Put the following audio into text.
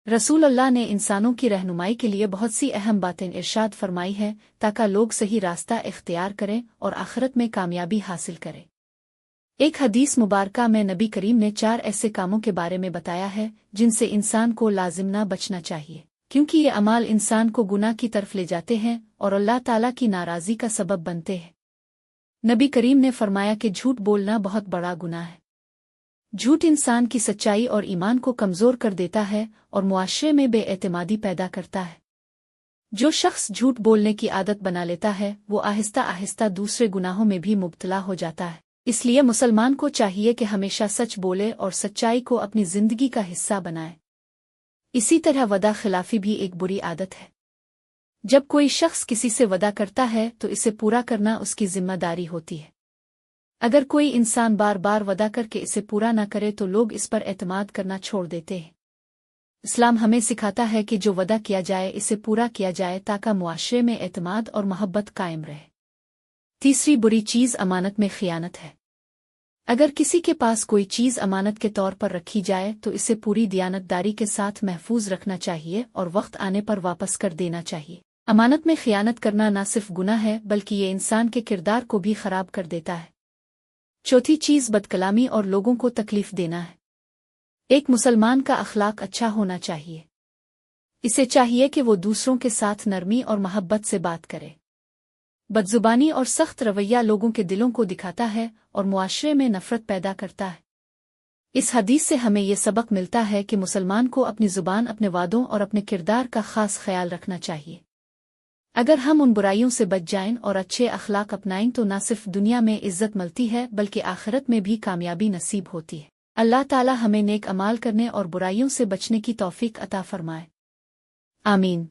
रसूल अल्लाह ने इंसानों की रहनुमाई के लिए बहुत सी अहम बातें इरशाद फरमाई हैं ताकि लोग सही रास्ता इख्तियार करें और आखिरत में कामयाबी हासिल करें। एक हदीस मुबारका में नबी करीम ने 4 ऐसे कामों के बारे में बताया है जिनसे इंसान को लाजिमना बचना चाहिए, क्योंकि ये अमाल इंसान को गुनाह की तरफ ले जाते हैं और अल्लाह ताला की नाराज़ी का सबब बनते हैं। नबी करीम ने फरमाया कि झूठ बोलना बहुत बड़ा गुनाह है। झूठ इंसान की सच्चाई और ईमान को कमज़ोर कर देता है और मुआशरे में बेएतमादी पैदा करता है। जो शख्स झूठ बोलने की आदत बना लेता है वो आहिस्ता आहिस्ता दूसरे गुनाहों में भी मुब्तला हो जाता है। इसलिए मुसलमान को चाहिए कि हमेशा सच बोले और सच्चाई को अपनी जिंदगी का हिस्सा बनाए। इसी तरह वदा खिलाफी भी एक बुरी आदत है। जब कोई शख्स किसी से वदा करता है तो इसे पूरा करना उसकी जिम्मेदारी होती है। अगर कोई इंसान बार बार वदा करके इसे पूरा न करे तो लोग इस पर एतमाद करना छोड़ देते हैं। इस्लाम हमें सिखाता है कि जो वदा किया जाए इसे पूरा किया जाए ताकि मुआशरे में एतमाद और मोहब्बत कायम रहे। तीसरी बुरी चीज़ अमानत में खियानत है। अगर किसी के पास कोई चीज़ अमानत के तौर पर रखी जाए तो इसे पूरी दियानतदारी के साथ महफूज रखना चाहिए और वक्त आने पर वापस कर देना चाहिए। अमानत में खियानत करना न सिर्फ गुनाह है बल्कि ये इंसान के किरदार को भी खराब कर देता है। चौथी चीज़ बदकलामी और लोगों को तकलीफ देना है। एक मुसलमान का अखलाक अच्छा होना चाहिए। इसे चाहिए कि वो दूसरों के साथ नरमी और मोहब्बत से बात करे। बदजुबानी और सख्त रवैया लोगों के दिलों को दिखाता है और मुआशरे में नफरत पैदा करता है। इस हदीस से हमें ये सबक मिलता है कि मुसलमान को अपनी जुबान, अपने वादों और अपने किरदार का खास ख्याल रखना चाहिए। अगर हम उन बुराइयों से बच जाएं और अच्छे अखलाक अपनाएं तो न सिर्फ दुनिया में इज्जत मिलती है बल्कि आखिरत में भी कामयाबी नसीब होती है। अल्लाह ताला हमें नेक अमाल करने और बुराइयों से बचने की तौफीक अता फरमाए। आमीन।